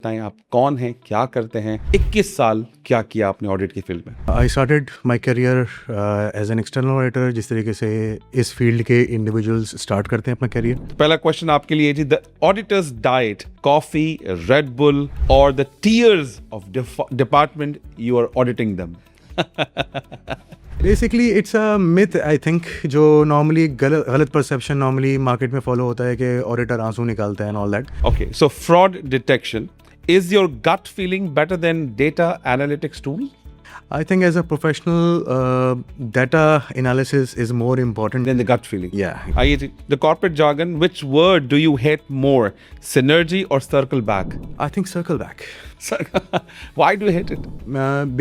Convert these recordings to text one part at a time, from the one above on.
बताएं आप कौन हैं, क्या करते हैं, 21 साल क्या किया आपने ऑडिट की फील्ड में? I started my career as an external auditor, जिस तरीके से इस फील्ड के इंडिविजुअल्स स्टार्ट करते हैं अपना करियर। पहला क्वेश्चन आपके लिए जी, the auditors diet, coffee, Red Bull और the tears of department you are auditing them? Basically it's a myth I think, जो नॉर्मली गलत परसेप्शन नॉर्मली मार्केट में फॉलो होता है कि ऑडिटर आंसू निकालता है and all that. Okay, so fraud detection, is your gut feeling better than data analytics tool? I think as a professional, data analysis is more important. Than the gut feeling? Yeah. आइए जी, the corporate jargon, which word do you hate more, synergy or circle back? I think circle back. Why do you hate it?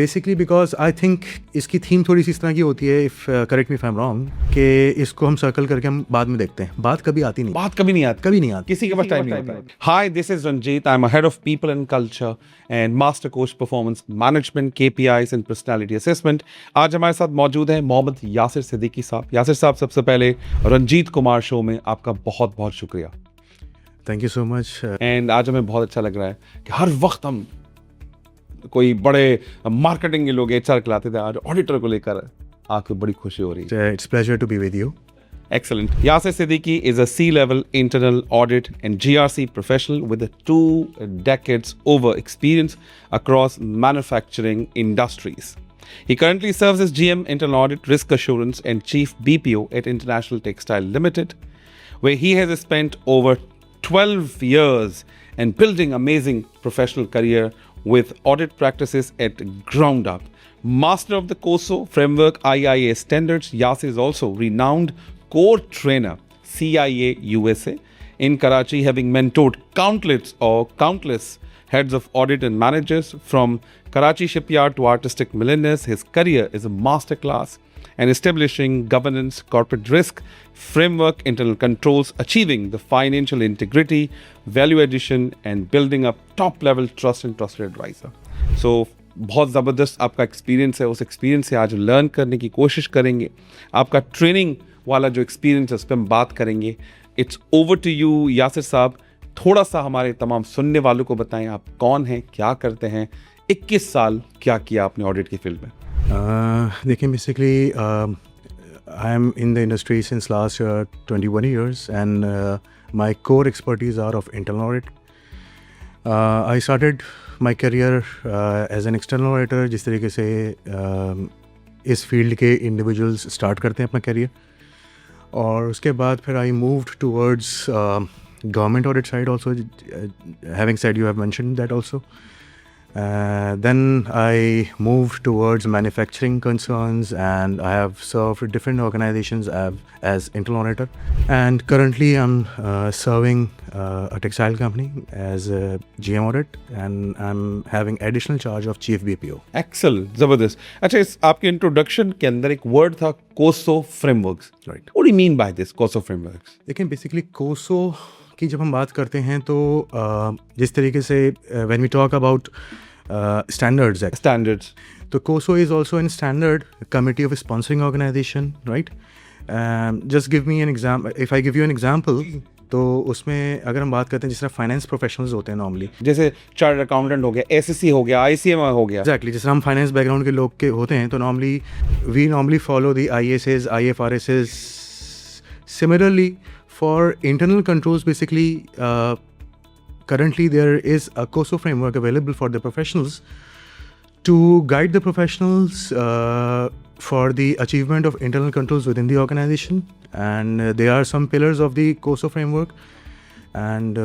Basically because I think इसकी theme थोड़ी सी इस तरह की होती है, if correct me if I'm wrong, कि इसको हम सर्कल करके हम बाद में देखते हैं, बात कभी आती नहीं, बात कभी नहीं आती, कभी नहीं आती, किसी के पास टाइम नहीं होता। Hi, this is Ranjit. I'm a head of people and culture and master coach performance management, KPIs and personality assessment. आज हमारे साथ मौजूद है मोहम्मद यासिर सिद्दीकी साहब। यासिर साहब, सबसे पहले रंजीत कुमार शो में आपका बहुत बहुत शुक्रिया। Thank you so much. And आज हमें बहुत अच्छा लग रहा है कि हर वक्त हम कोई बड़े मार्केटिंग के लोग एचआर खिलाते थे, आज ऑडिटर को लेकर आके बड़ी खुशी हो रही है। It's pleasure to be with you. Excellent. Yasir Siddiqui is a C-level internal audit and GRC professional with 2 decades over experience across manufacturing industries. He currently serves as GM Internal Audit, Risk Assurance and Chief BPO at International Textile Limited, where he has spent over 12 years and building amazing professional career with audit practices at ground up. Master of the COSO framework IIA standards, Yasir is also renowned core trainer CIA USA in Karachi, having mentored countless heads of audit and managers from Karachi shipyard to artistic millionaires. His career is a masterclass in establishing governance, corporate risk framework, internal controls, achieving the financial integrity, value addition and building up top level trust and trusted advisor. So बहुत ज़बरदस्त आपका experience है, उस experience से आज learn करने की कोशिश करेंगे। आपका ट्रेनिंग वाला जो एक्सपीरियंस है उस पर हम बात करेंगे। It's over to you Yasir साहब, थोड़ा सा हमारे तमाम सुनने वालों को बताएं आप कौन हैं, क्या करते हैं, 21 साल क्या किया आपने ऑडिट की फील्ड में? देखिए, basically I am in the industry since last 21 years and my core expertise are of internal audit. I started my career as an external auditor, जिस तरीके से इस फील्ड के इंडिविजुअल्स स्टार्ट करते हैं अपना करियर, और उसके बाद फिर I moved towards government audit side also, having said you have mentioned that also. Then I moved towards manufacturing concerns and I have served different organizations as internal auditor, and currently I'm serving a textile company as a GM audit and I'm having additional charge of chief BPO. Excellent, जबरदस्त। अच्छा, इस आपके introduction के अंदर एक word था कोसो frameworks, Right. What do you mean by this कोसो फ्रेमवर्क्स? देखिए, बेसिकली कोसो की जब हम बात करते हैं तो जिस तरीके से when we talk about standards act, standards, तो COSO is also in standard committee of sponsoring organisation, right? Just give me an example, if I give you an example, तो उसमें अगर हम बात करते हैं जिस तरह फाइनेंस प्रोफेशनल्स होते हैं नॉर्मली, जैसे चार्टर्ड अकाउंटेंट हो गया, एसएससी हो गया, आईसीएमआर हो गया, एग्जैक्टली जिस तरह हम फाइनेंस बैकग्राउंड के लोग के होते हैं, तो normally we normally follow the IASs, IFRSs. Similarly, for internal controls, basically, currently there is a COSO framework available for the professionals to guide the professionals for the achievement of internal controls within the organization. And there are some pillars of the COSO framework and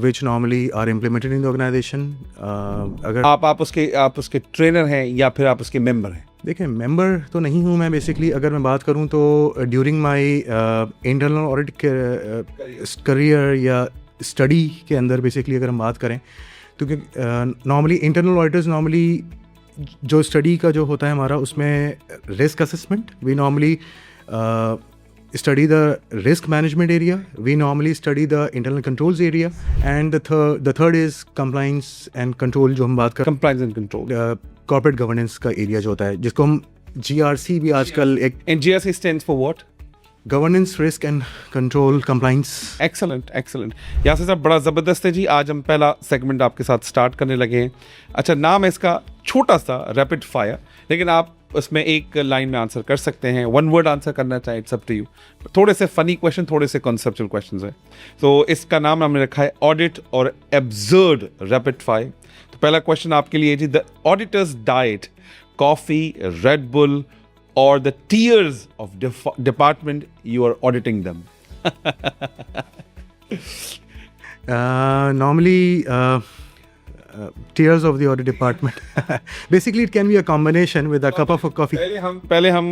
which normally are implemented in the organization. अगर आप उसके trainer हैं या फिर आप उसके member हैं? देखिए, मेंबर तो नहीं हूँ मैं। बेसिकली अगर मैं बात करूँ तो during my internal audit career या स्टडी के अंदर, बेसिकली अगर हम बात करें तो नॉर्मली इंटरनल ऑडिटर्स नॉर्मली जो स्टडी का जो होता है हमारा, उसमें risk assessment, we normally study the risk management area, we normally study the internal controls area, and the third is compliance and control, जो हम बात कर compliance and control, corporate governance का एरिया जो होता है, जिसको हम GRC भी आजकल एक, and GRC stands for what? Governance, risk and control, compliance. Excellent excellent. Yasir साहब बड़ा ज़बरदस्त है जी. आज हम पहला सेगमेंट आपके साथ स्टार्ट करने लगे हैं. अच्छा, नाम है इसका छोटा सा रैपिड फायर, लेकिन आप उसमें एक लाइन में आंसर कर सकते हैं. वन वर्ड आंसर करना चाहें, इट्स अप टू यू. थोड़े से फनी क्वेश्चन, थोड़े से कॉन्सेप्चुअल क्वेश्चन है. तो इसका नाम हमने रखा है ऑडिट और एब्सर्ड रैपिड फायर. तो पहला क्वेश्चन आपके लिए जी. The auditors diet, coffee, Red Bull or the tears of department you are auditing them? Normally, tears of the audit department. Basically, it can be a combination with a cup of coffee. पहले हम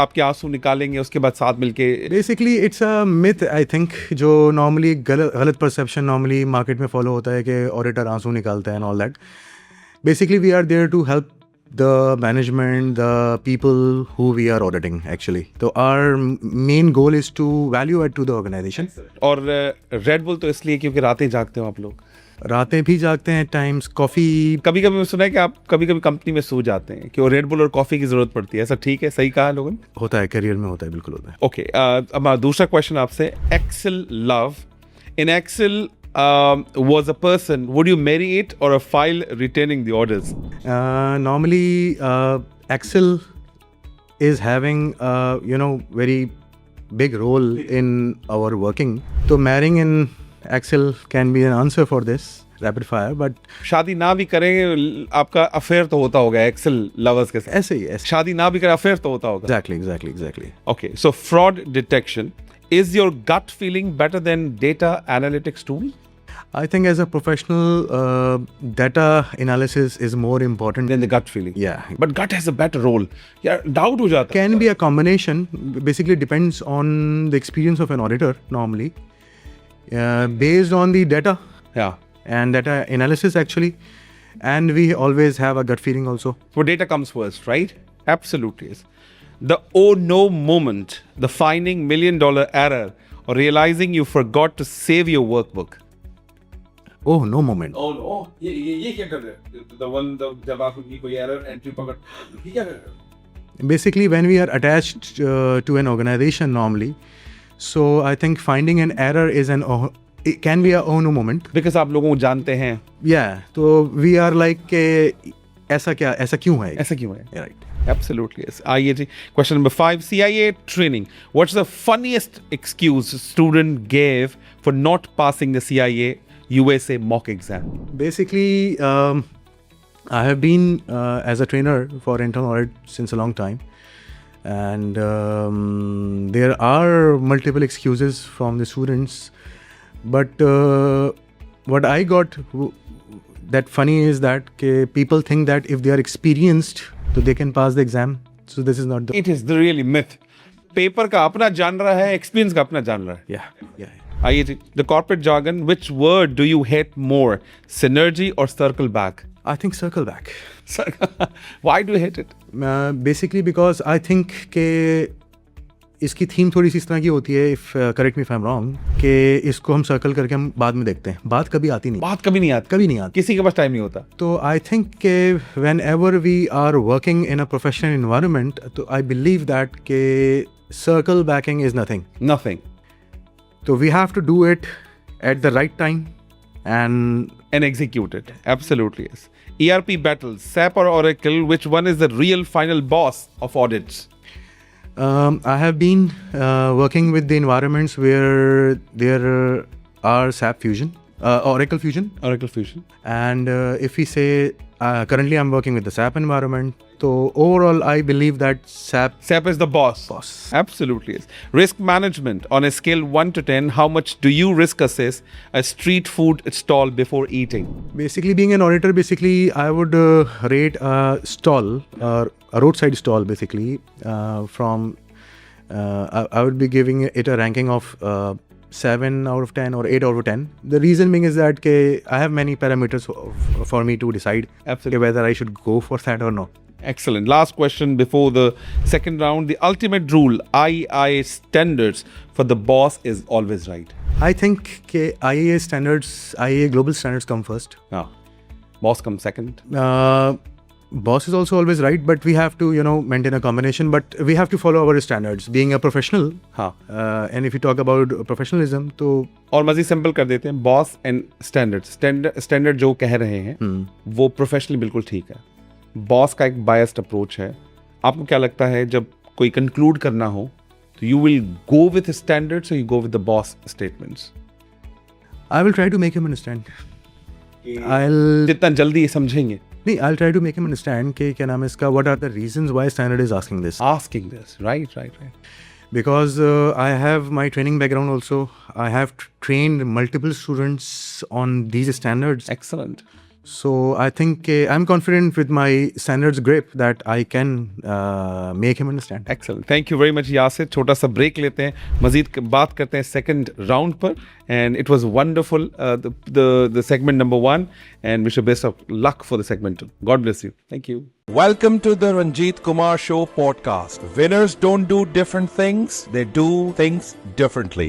आपके आंसू निकालेंगे, उसके बाद साथ मिलके. Basically, it's a myth, I think, जो normally गलत perception normally market में follow होता है कि auditor आंसू निकालता है and all that. Basically, we are there to help the management, the people who we are auditing actually. So our main goal is to value add to the organization. और red bull तो इसलिए क्योंकि रातें जागते हो आप लोग. रातें भी जागते हैं, टाइम्स कॉफ़ी. कभी कभी मैं सुना है कि आप कभी कभी कंपनी में सो जाते हैं, कि वो रेड बुल और कॉफ़ी की ज़रूरत पड़ती है. ऐसा ठीक है, सही कहा लोगों ने? होता है, करियर में होता है, बिल्कुल होता है. ओके, अब दूसरा क्वेश्चन आपसे. Excel love. In Excel was a person, would you marry it or a file retaining the orders? Normally, Excel is having very big role in our working. So marrying in Excel can be an answer for this rapid fire, but शादी ना भी करें, आपका affair तो होता होगा Excel lovers के साथ. ऐसे ही, ऐसे. शादी ना भी करें, अफेयर तो होता होगा. Exactly. Okay, so fraud detection. Is your gut feeling better than data analytics tool? I think as a professional, data analysis is more important than the gut feeling. Yeah. But gut has a better role. Yeah, doubt हो जाता है. Can be a combination. Basically depends on the experience of an auditor normally. Based on the data. Yeah. And data analysis actually. And we always have a gut feeling also. So data comes first, right? Absolutely is. The oh no moment, the finding $1 million error, or realizing you forgot to save your workbook. Oh no moment. Oh no, ये क्या कर रहे हैं? The one जब आपकी कोई error entry पकड़, ये क्या कर रहे हैं? Basically, when we are attached to an organization normally, so I think finding an error is it can be a oh no moment. Because आप लोगों को जानते हैं. Yeah, so we are like ऐसा क्यों है? ऐसा क्यों है? Right. Absolutely yes. आइए जी. Question number 5. CIA training. What's the funniest excuse a student gave for not passing the CIA USA mock exam? Basically, I have been as a trainer for internal audit since a long time, and there are multiple excuses from the students. But what I got that funny is that people think that if they are experienced, so they can pass the exam. So this is not the. It is the really myth. Paper का अपना जान रहा है, experience का अपना जान रहा है. Yeah. आइए जी. The corporate jargon. Which word do you hate more? Synergy or circle back? I think circle back. Why do you hate it? Basically because I think के इसकी थीम थोड़ी सी इस तरह की होती है, if correct me if I am wrong, कि इसको हम सर्कल करके हम बाद में देखते हैं. बात कभी आती नहीं. बात कभी नहीं आती. किसी के पास टाइम नहीं होता. तो आई थिंक के whenever we are working in a professional environment, तो आई बिलीव दैट के सर्कल बैकिंग इज नथिंग. तो we have to do it at the right time and execute it. Absolutely yes. ERP battles, SAP or Oracle, which one is the real final boss of audits? I have been working with the environments where there are SAP Fusion, Oracle Fusion. And if we say currently I'm working with the SAP environment, so overall I believe that SAP is the boss. Absolutely yes. Risk management, on a scale 1 to 10, how much do you risk assess a street food stall before eating? Basically, being an auditor, I would rate a stall, a roadside stall, basically from I would be giving it a ranking of 7 out of 10 or 8 out of 10. The reason being is that I have many parameters for me to decide whether I should go for that or not. Excellent. Last question before the second round. The ultimate rule, IIA standards for the boss is always right. I think IIA global standards come first. Boss comes second. boss is also always right, but we have to, maintain a combination. But we have to follow our standards. Being a professional, हाँ, and if you talk about professionalism, तो और मज़ीद simple कर देते हैं, boss and standard जो कह रहे हैं वो प्रोफेशनली बिल्कुल ठीक है. बॉस का एक बायस्ड अप्रोच है. आपको क्या लगता है जब कोई कंक्लूड करना हो तो you will go with standards और you go with the boss statements? I will try to make him understand. I'll जितना जल्दी समझेंगे. नहीं, I'll try to make him understand कि क्या नाम है इसका, what are the reasons why standard is asking this. Asking this, right. Because I have my training background also. I have trained multiple students on these standards. Excellent. So I think I'm confident with my standards grip that I can make him understand. Excellent. Thank you very much, Yasir. छोटा सा break लेते हैं, मजीद बात करते हैं second round पर. And it was wonderful, the segment number 1, and wish you best of luck for the segment 2. God bless you. Thank you. Welcome to the Ranjit Kumar Show podcast. Winners don't do different things, they do things differently.